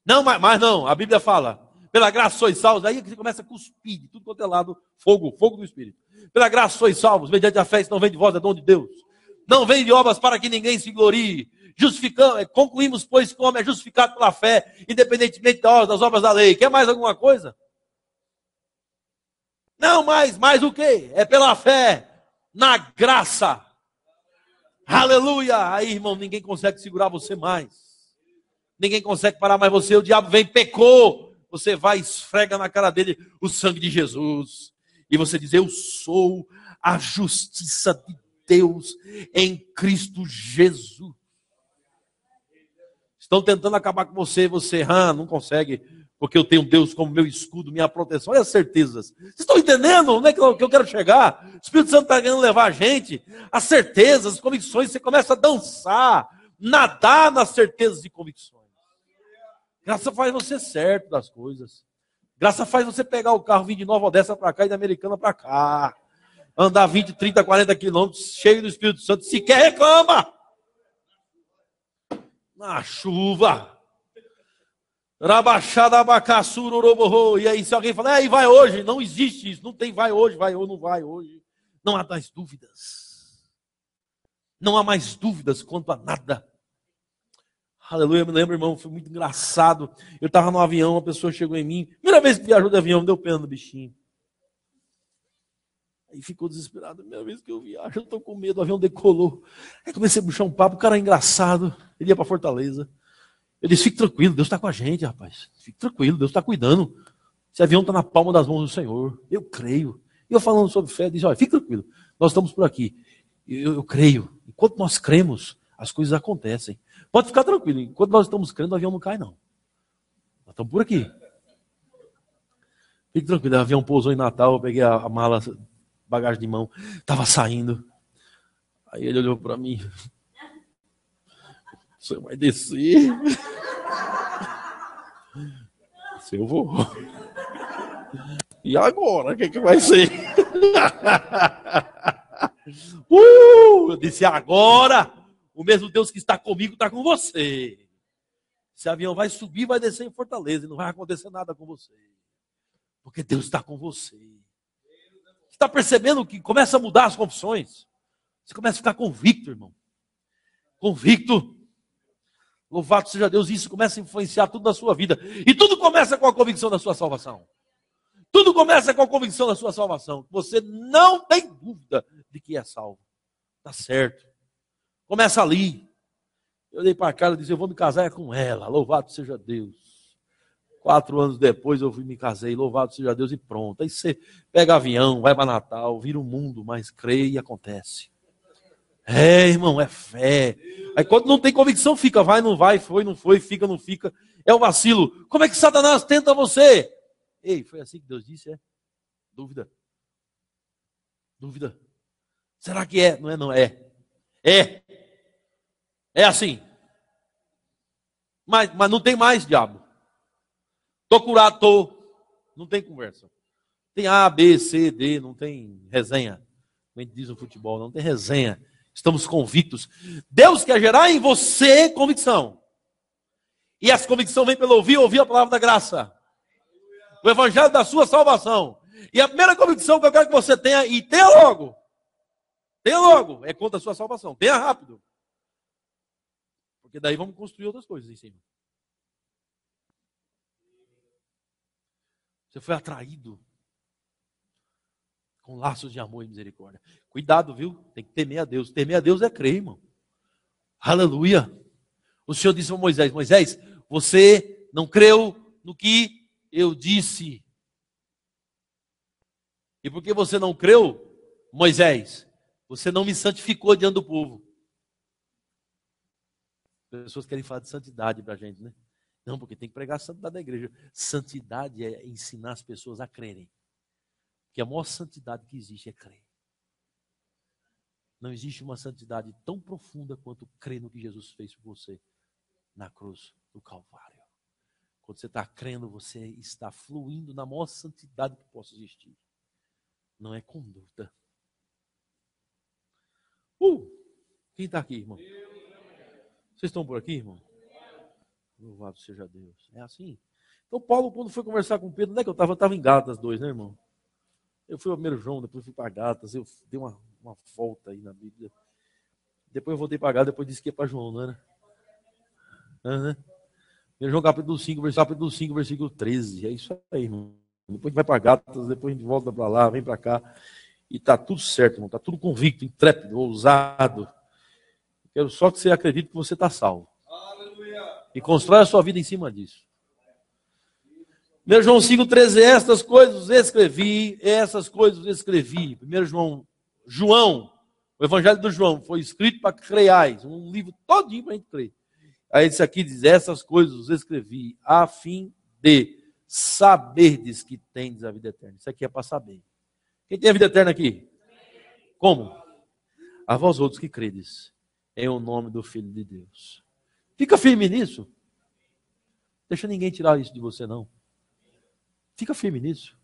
Não, mas não, a Bíblia fala, pela graça sois salvos, aí você começa a cuspir de tudo quanto é lado, fogo do Espírito. Pela graça sois salvos, mediante a fé, isso não vem de vós, é dom de Deus. Não vem de obras para que ninguém se glorie. Concluímos, pois, que o homem é justificado pela fé, independentemente das obras da lei. Quer mais alguma coisa? Não, mais o quê? É pela fé, na graça. Aleluia! Aí, irmão, ninguém consegue segurar você mais. Ninguém consegue parar mais você. O diabo vem, pecou. Você vai e esfrega na cara dele o sangue de Jesus. E você diz, eu sou a justiça de Deus em Cristo Jesus. Estão tentando acabar com você, não consegue, porque eu tenho Deus como meu escudo, minha proteção. Olha as certezas. Vocês estão entendendo onde é que eu quero chegar? O Espírito Santo está querendo levar a gente. As certezas, as convicções, você começa a dançar, nadar nas certezas e convicções. Graça faz você certo das coisas. Graça faz você pegar o carro, vir de Nova Odessa para cá e da Americana para cá. Andar 20, 30, 40 quilômetros, cheio do Espírito Santo, sequer reclama. Na chuva. Rabaxada, abacaçu, roroborro. E aí, se alguém falar, vai hoje, não existe isso. Não tem vai hoje, vai ou não vai hoje. Não há mais dúvidas. Não há mais dúvidas quanto a nada. Aleluia, eu me lembro, irmão, foi muito engraçado. Eu estava no avião, uma pessoa chegou em mim. Primeira vez que viajou de avião, me deu pena do bichinho. Aí ficou desesperado. Primeira vez que eu viajo, eu estou com medo, o avião decolou. Aí comecei a puxar um papo, o cara é engraçado. Ele ia para Fortaleza. Eu disse, fique tranquilo, Deus está com a gente, rapaz. Fique tranquilo, Deus está cuidando. Esse avião está na palma das mãos do Senhor. Eu creio. E eu falando sobre fé, disse, olha, fique tranquilo, nós estamos por aqui. Eu creio. Enquanto nós cremos, as coisas acontecem. Pode ficar tranquilo, enquanto nós estamos crendo, o avião não cai, não. Nós estamos por aqui. Fique tranquilo, o avião pousou em Natal, eu peguei a mala, bagagem de mão, estava saindo. Aí ele olhou para mim. Você vai descer? Se eu vou. E agora? O que vai ser? Eu disse, agora o mesmo Deus que está comigo está com você. Esse avião vai subir, vai descer em Fortaleza e não vai acontecer nada com você. Porque Deus está com você. Você está percebendo que começa a mudar as confissões? Você começa a ficar convicto, irmão. Convicto. Louvado seja Deus, isso começa a influenciar tudo na sua vida. E tudo começa com a convicção da sua salvação. Tudo começa com a convicção da sua salvação. Você não tem dúvida de que é salvo. Está certo. Começa ali. Eu olhei para a cara e disse, eu vou me casar com ela. Louvado seja Deus. 4 anos depois eu me casei. Louvado seja Deus e pronto. Aí você pega avião, vai para Natal, vira o mundo, mas crê e acontece. É, irmão, é fé. Aí quando não tem convicção, fica, vai, não vai, foi, não foi, fica, não fica. É o vacilo. Como é que Satanás tenta você? Ei, foi assim que Deus disse, é? Dúvida. Dúvida. Será que é? Não é, não é. É. É assim. Mas não tem mais, diabo. Tô curado, tô. Não tem conversa. Tem A, B, C, D, não tem resenha. Como a gente diz no futebol, não tem resenha. Estamos convictos. Deus quer gerar em você convicção. E essa convicção vem pelo ouvir a palavra da graça. O evangelho da sua salvação. E a primeira convicção que eu quero que você tenha, e tenha logo, é contra a sua salvação. Tenha rápido. Porque daí vamos construir outras coisas em cima. Você foi atraído com laços de amor e misericórdia. Cuidado, viu? Tem que temer a Deus. Temer a Deus é crer, irmão. Aleluia. O Senhor disse para Moisés, Moisés, você não creu no que eu disse. E porque você não creu, Moisés, você não me santificou diante do povo. As pessoas querem falar de santidade para a gente, né? Não, porque tem que pregar a santidade da igreja. Santidade é ensinar as pessoas a crerem. Que a maior santidade que existe é crer. Não existe uma santidade tão profunda quanto crer no que Jesus fez por você na cruz do Calvário. Quando você está crendo, você está fluindo na maior santidade que possa existir. Não é conduta. Quem está aqui, irmão? Vocês estão por aqui, irmão? Louvado seja Deus. É assim. Então Paulo, quando foi conversar com Pedro, onde é que eu estava? Eu estava em Gálatas 2, né, irmão? Eu fui ao 1 João, depois fui para Gálatas, eu dei uma volta aí na Bíblia. Depois eu voltei para Gálatas, depois disse que ia para João, não era? Uhum. 1 João capítulo 5, versículo 13. É isso aí, irmão. Depois a gente vai para Gálatas, depois a gente volta para lá, vem para cá. E está tudo certo, irmão. Está tudo convicto, intrépido, ousado. Quero só que você acredite que você está salvo. Aleluia. E constrói a sua vida em cima disso. 1 João 5,13, essas coisas escrevi. 1 João, o Evangelho do João, foi escrito para que creiais. Um livro todinho para a gente crer. Aí esse aqui diz, essas coisas escrevi a fim de saberdes que tendes a vida eterna. Isso aqui é para saber. Quem tem a vida eterna aqui? Como? A vós outros que credes em o nome do Filho de Deus. Fica firme nisso. Deixa ninguém tirar isso de você, não. Fica firme nisso.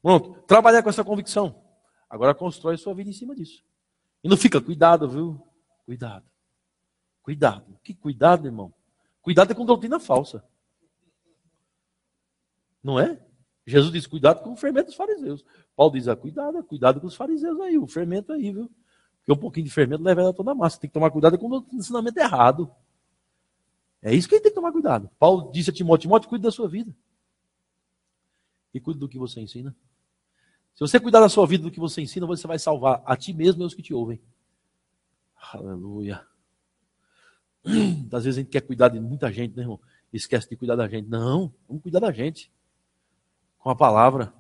Pronto, trabalhar com essa convicção. Agora constrói sua vida em cima disso. E não fica, cuidado, viu? Cuidado. Cuidado. Que cuidado, irmão? Cuidado é com doutrina falsa. Não é? Jesus diz, cuidado com o fermento dos fariseus. Paulo diz, cuidado com os fariseus aí, o fermento aí, viu? Porque um pouquinho de fermento leva ela toda a massa. Tem que tomar cuidado com o ensinamento errado. É isso que a gente tem que tomar cuidado. Paulo disse a Timóteo, cuide da sua vida. E cuide do que você ensina. Se você cuidar da sua vida, do que você ensina, você vai salvar a ti mesmo e os que te ouvem. Aleluia. Às vezes a gente quer cuidar de muita gente, né, irmão? Esquece de cuidar da gente. Não, vamos cuidar da gente. Com a palavra.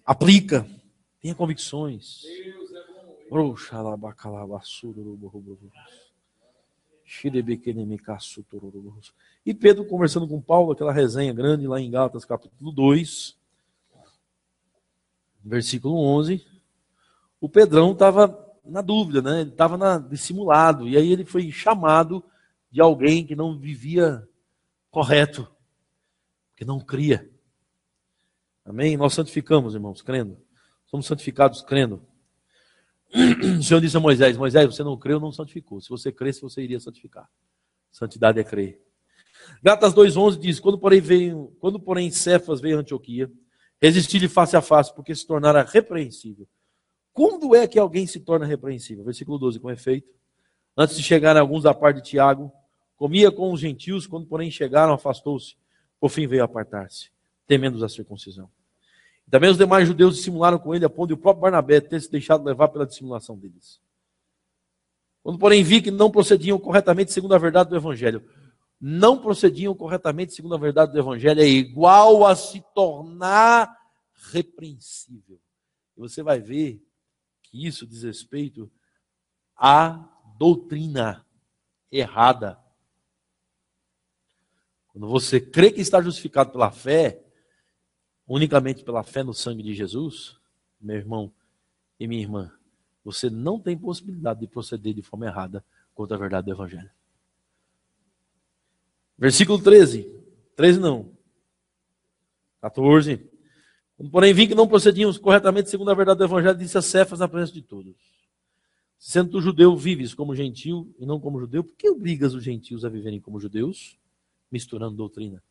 Aplica. Tenha convicções. Deus é bom. E Pedro conversando com Paulo, aquela resenha grande lá em Gálatas capítulo 2, versículo 11, o Pedrão estava na dúvida, né? Ele estava dissimulado, e aí ele foi chamado de alguém que não vivia correto, que não cria. Amém? Nós santificamos, irmãos, crendo. Somos santificados crendo. O Senhor disse a Moisés, você não creu, não santificou. Se você cresce, você iria santificar. Santidade é crer. Gálatas 2,11 diz, quando porém Cefas veio a Antioquia, resisti-lhe face a face, porque se tornara repreensível. Quando é que alguém se torna repreensível? Versículo 12, com efeito. Antes de chegarem alguns da parte de Tiago, comia com os gentios, quando porém chegaram, afastou-se. Por fim veio apartar-se, temendo a circuncisão. Também os demais judeus dissimularam com ele, a ponto de o próprio Barnabé ter se deixado levar pela dissimulação deles. Quando porém vi que não procediam corretamente segundo a verdade do Evangelho. Não procediam corretamente segundo a verdade do Evangelho é igual a se tornar repreensível. E você vai ver que isso diz respeito à doutrina errada. Quando você crê que está justificado pela fé, unicamente pela fé no sangue de Jesus, meu irmão e minha irmã, você não tem possibilidade de proceder de forma errada contra a verdade do Evangelho. Versículo 13. 13 não. 14. Quando porém vi que não procediam corretamente segundo a verdade do Evangelho, disse a Cefas na presença de todos. Sendo tu judeu, vives como gentil e não como judeu, por que obrigas os gentios a viverem como judeus? Misturando doutrina.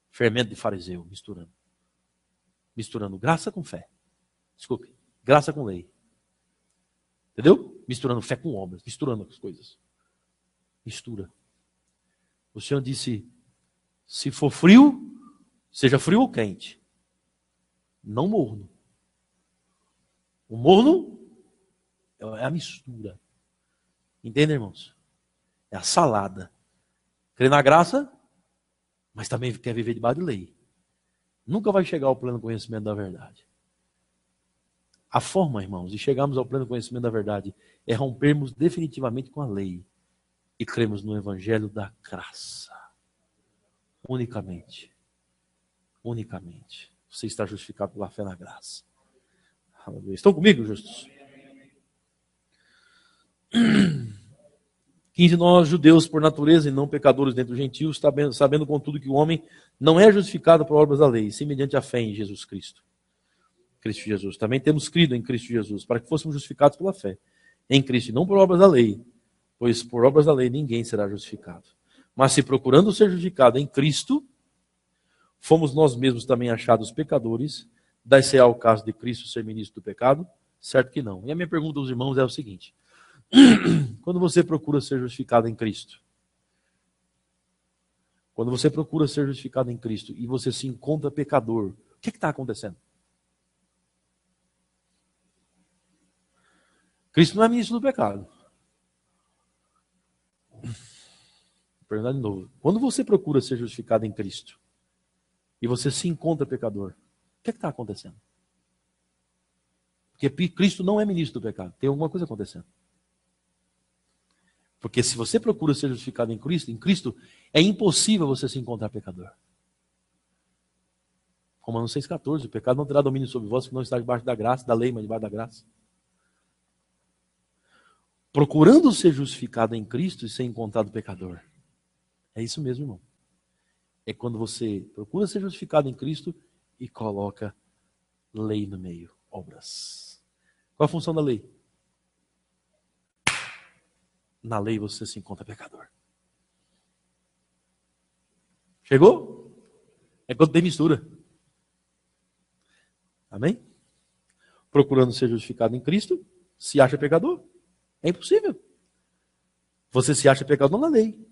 Fermento de fariseu, misturando. Misturando graça com fé. Desculpe, graça com lei. Entendeu? Misturando fé com obras, misturando as coisas. Mistura. O Senhor disse, se for frio, seja frio ou quente. Não morno. O morno é a mistura. Entende, irmãos? É a salada. Crê na graça, mas também quer viver debaixo de lei. Nunca vai chegar ao pleno conhecimento da verdade. A forma, irmãos, de chegarmos ao pleno conhecimento da verdade é rompermos definitivamente com a lei e cremos no Evangelho da graça. Unicamente. Unicamente. Você está justificado pela fé na graça. Aleluia. Estão comigo, justos? 15. Nós, judeus por natureza e não pecadores dentre os gentios, sabendo contudo que o homem não é justificado por obras da lei, sim mediante a fé em Jesus Cristo. Cristo Jesus. Também temos crido em Cristo Jesus, para que fôssemos justificados pela fé em Cristo, e não por obras da lei, pois por obras da lei ninguém será justificado. Mas se procurando ser justificado em Cristo, fomos nós mesmos também achados pecadores, dá-se ao caso de Cristo ser ministro do pecado? Certo que não. E a minha pergunta aos irmãos é o seguinte: quando você procura ser justificado em Cristo, quando você procura ser justificado em Cristo e você se encontra pecador, o que está acontecendo? Cristo não é ministro do pecado. Vou perguntar de novo. Quando você procura ser justificado em Cristo e você se encontra pecador, o que está acontecendo? Porque Cristo não é ministro do pecado. Tem alguma coisa acontecendo. Porque se você procura ser justificado em Cristo é impossível você se encontrar pecador. Romanos 6,14, o pecado não terá domínio sobre vós, que não está debaixo da graça, da lei, mas debaixo da graça. Procurando ser justificado em Cristo e ser encontrado pecador. É isso mesmo, irmão. É quando você procura ser justificado em Cristo e coloca lei no meio, obras. Qual a função da lei? Na lei você se encontra pecador. Chegou? É quando tem mistura. Amém? Procurando ser justificado em Cristo, se acha pecador. É impossível. Você se acha pecador na lei.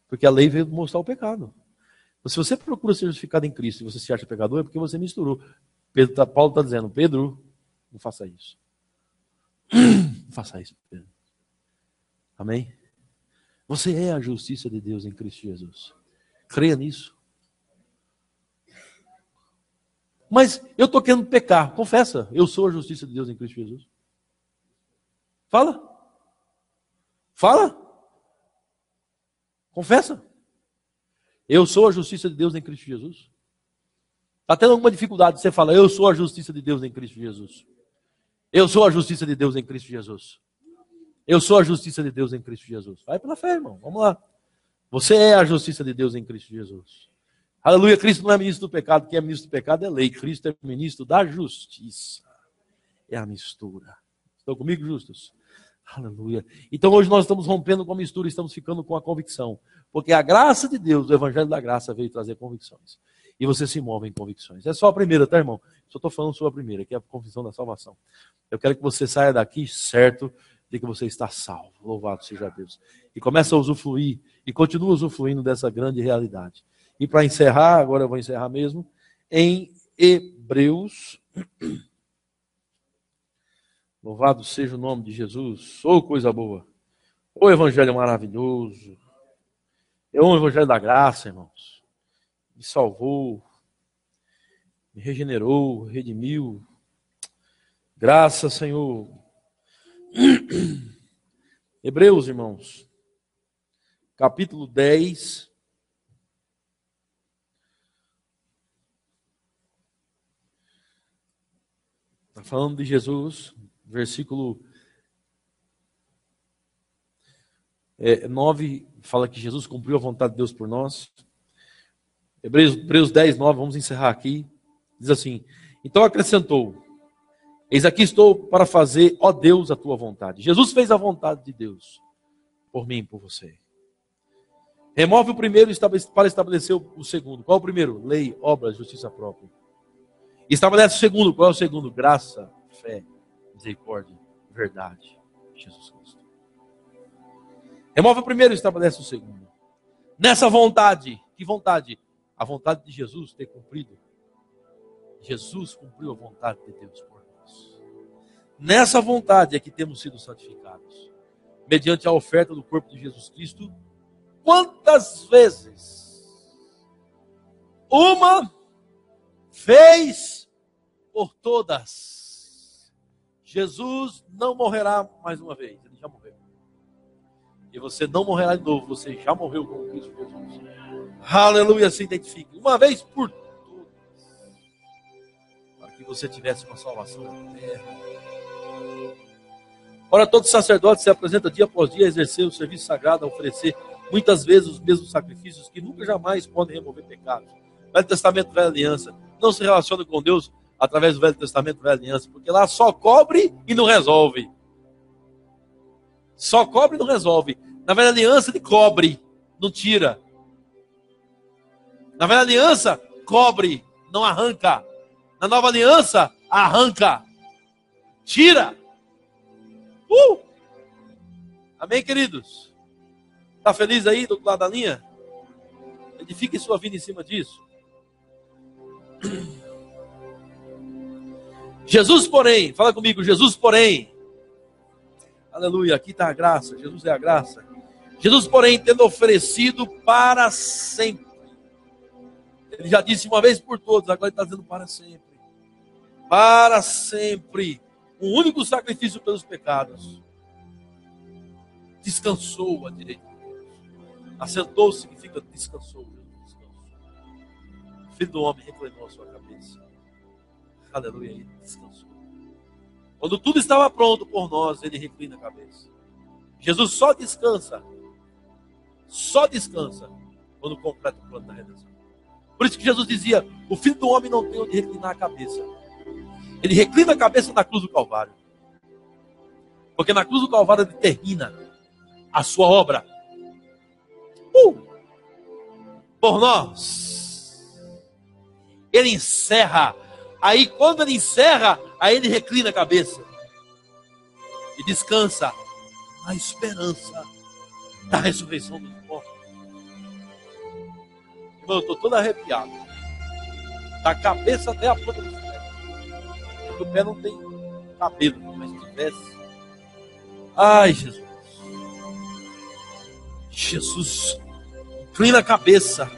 Porque a lei veio mostrar o pecado. Se você procura ser justificado em Cristo e você se acha pecador, é porque você misturou. Paulo está dizendo: Pedro, não faça isso. Não faça isso, Pedro. Amém? Você é a justiça de Deus em Cristo Jesus. Creia nisso. Mas eu estou querendo pecar. Confessa, eu sou a justiça de Deus em Cristo Jesus. Fala. Fala. Confessa. Eu sou a justiça de Deus em Cristo Jesus. Está tendo alguma dificuldade? Você fala: eu sou a justiça de Deus em Cristo Jesus. Eu sou a justiça de Deus em Cristo Jesus. Eu sou a justiça de Deus em Cristo Jesus. Vai pela fé, irmão. Vamos lá. Você é a justiça de Deus em Cristo Jesus. Aleluia. Cristo não é ministro do pecado. Quem é ministro do pecado é lei. Cristo é ministro da justiça. É a mistura. Estão comigo, justos? Aleluia. Então hoje nós estamos rompendo com a mistura, estamos ficando com a convicção. Porque a graça de Deus, o evangelho da graça, veio trazer convicções. E você se move em convicções. É só a primeira, tá, irmão? Só estou falando sobre a primeira, que é a confissão da salvação. Eu quero que você saia daqui certo de que você está salvo. Louvado seja Deus. E começa a usufruir, e continua usufruindo dessa grande realidade. E para encerrar, agora eu vou encerrar mesmo, em Hebreus. Louvado seja o nome de Jesus. Oh, coisa boa. Oh, evangelho maravilhoso. É um evangelho da graça, irmãos. Me salvou, me regenerou, redimiu. Graças, Senhor. Hebreus, irmãos, capítulo 10. Está falando de Jesus, versículo 9, fala que Jesus cumpriu a vontade de Deus por nós. Hebreus 10, 9, vamos encerrar aqui. Diz assim: então acrescentou: eis aqui estou para fazer, ó Deus, a tua vontade. Jesus fez a vontade de Deus por mim e por você. Remove o primeiro para estabelecer o segundo. Qual é o primeiro? Lei, obra, justiça própria. Estabelece o segundo. Qual é o segundo? Graça, fé, misericórdia, verdade. Jesus Cristo. Remove o primeiro e estabelece o segundo. Nessa vontade, que vontade? A vontade de Jesus ter cumprido. Jesus cumpriu a vontade de Deus por nós. Nessa vontade é que temos sido santificados. Mediante a oferta do corpo de Jesus Cristo. Quantas vezes? Uma vez por todas. Jesus não morrerá mais uma vez. Ele já morreu. E você não morrerá de novo. Você já morreu com Cristo Jesus. Aleluia, se identifique. Uma vez por todas. Para que você tivesse uma salvação eterna. Ora, todo sacerdote se apresenta dia após dia a exercer o serviço sagrado, a oferecer muitas vezes os mesmos sacrifícios que nunca jamais podem remover pecados. Velho Testamento, Velha Aliança, não se relaciona com Deus através do Velho Testamento, Velha Aliança, porque lá só cobre e não resolve. Só cobre e não resolve. Na Velha Aliança ele cobre, não tira. Na velha aliança, cobre, não arranca. Na nova aliança, arranca, tira. Amém, queridos? Está feliz aí do outro lado da linha? Edifique sua vida em cima disso. Jesus, porém, fala comigo, Jesus, porém. Aleluia, aqui está a graça, Jesus é a graça. Jesus, porém, tendo oferecido para sempre. Ele já disse uma vez por todas, agora ele está dizendo para sempre. Para sempre. Um único sacrifício pelos pecados. Descansou à direita de Deus. Assentou-se, significa descansou. Descansou. O Filho do homem reclinou a sua cabeça. Aleluia, ele descansou. Quando tudo estava pronto por nós, ele reclina a cabeça. Jesus só descansa quando completa o plano da redenção. Por isso que Jesus dizia, o Filho do homem não tem onde reclinar a cabeça. Ele reclina a cabeça na cruz do Calvário. Porque na cruz do Calvário ele termina a sua obra. Por nós. Ele encerra. Aí quando ele encerra, aí ele reclina a cabeça. E descansa na esperança da ressurreição dos mortos. Irmão, eu estou todo arrepiado. Da cabeça até a ponta dos pés. Porque o pé não tem cabelo, mas se tivesse. Ai, Jesus. Jesus inclina a cabeça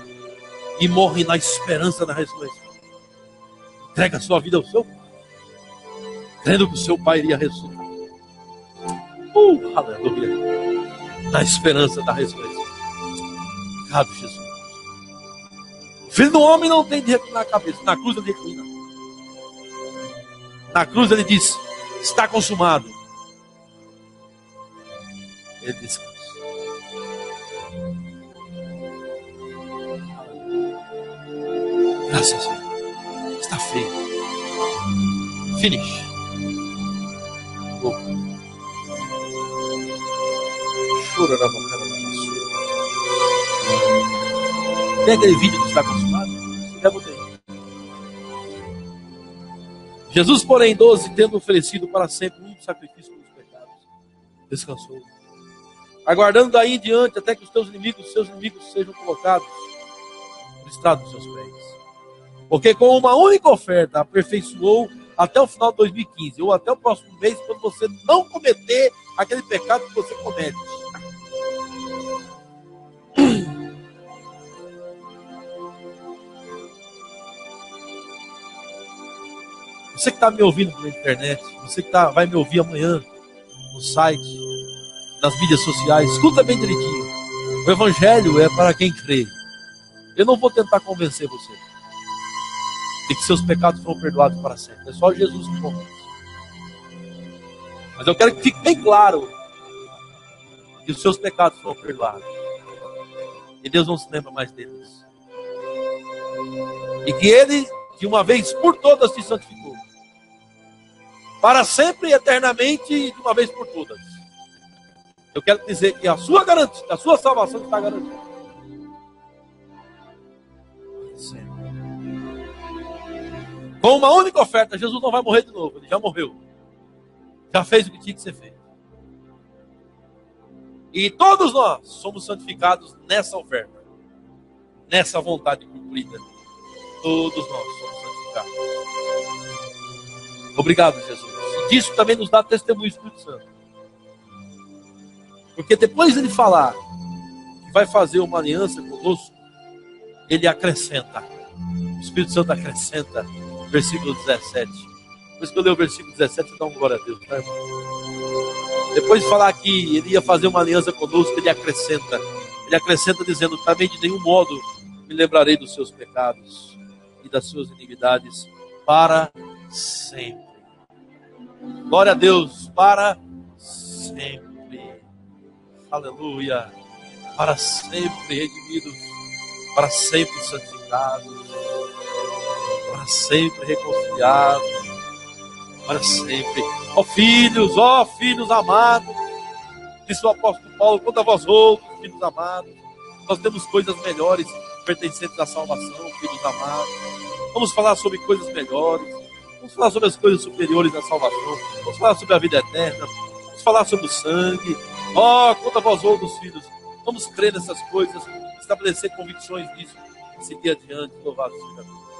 e morre na esperança da ressurreição. Entrega a sua vida ao seu Pai, crendo que o seu Pai iria ressuscitar. Aleluia. Na esperança da ressurreição. Obrigado, Jesus. O Filho do homem não tem de reclinar a cabeça. Na cruz ele reclina. Na cruz ele diz, está consumado. Ele descansa. Graças a Deus. Está feito. Finish. Chora na boca da pessoa. Tem aquele vídeo que está consumado? Já botei. Jesus, porém, 12, tendo oferecido para sempre um sacrifício pelos pecados, descansou. Aguardando daí em diante até que os seus inimigos sejam colocados por estrado dos seus pés. Porque com uma única oferta aperfeiçoou até o final de 2015, ou até o próximo mês, quando você não cometer aquele pecado que você comete. Você que está me ouvindo pela internet, você que vai me ouvir amanhã no site, nas mídias sociais, escuta bem direitinho. O Evangelho é para quem crê. Eu não vou tentar convencer você de que seus pecados foram perdoados para sempre. É só Jesus que convence. Mas eu quero que fique bem claro que os seus pecados foram perdoados. E Deus não se lembra mais deles. E que Ele, de uma vez por todas, te santificou. Para sempre e eternamente, e de uma vez por todas. Eu quero dizer que a sua garantia, a sua salvação está garantida. Sempre. Com uma única oferta, Jesus não vai morrer de novo. Ele já morreu. Já fez o que tinha que ser feito. E todos nós somos santificados nessa oferta. Nessa vontade cumprida. Todos nós somos santificados. Obrigado, Jesus. E disso também nos dá testemunho do Espírito Santo. Porque depois de ele falar que vai fazer uma aliança conosco, ele acrescenta. O Espírito Santo acrescenta. Versículo 17. Depois que eu ler o versículo 17, você dá um glória a Deus, tá, irmão? Depois de falar que ele ia fazer uma aliança conosco, ele acrescenta. Ele acrescenta dizendo, também de nenhum modo me lembrarei dos seus pecados e das suas iniquidades para sempre. Glória a Deus, para sempre. Aleluia. Para sempre redimidos, para sempre santificados, para sempre reconciliados, para sempre. Ó filhos amados, disse o apóstolo Paulo, quanto a vós outros, filhos amados, Nós temos coisas melhores pertencentes à salvação, filhos amados. Vamos falar sobre coisas melhores. Vamos falar sobre as coisas superiores da salvação. Vamos falar sobre a vida eterna. Vamos falar sobre o sangue. Ó, quanto a vós outros, filhos, vamos crer nessas coisas, estabelecer convicções nisso, e seguir adiante. Louvado seja Deus.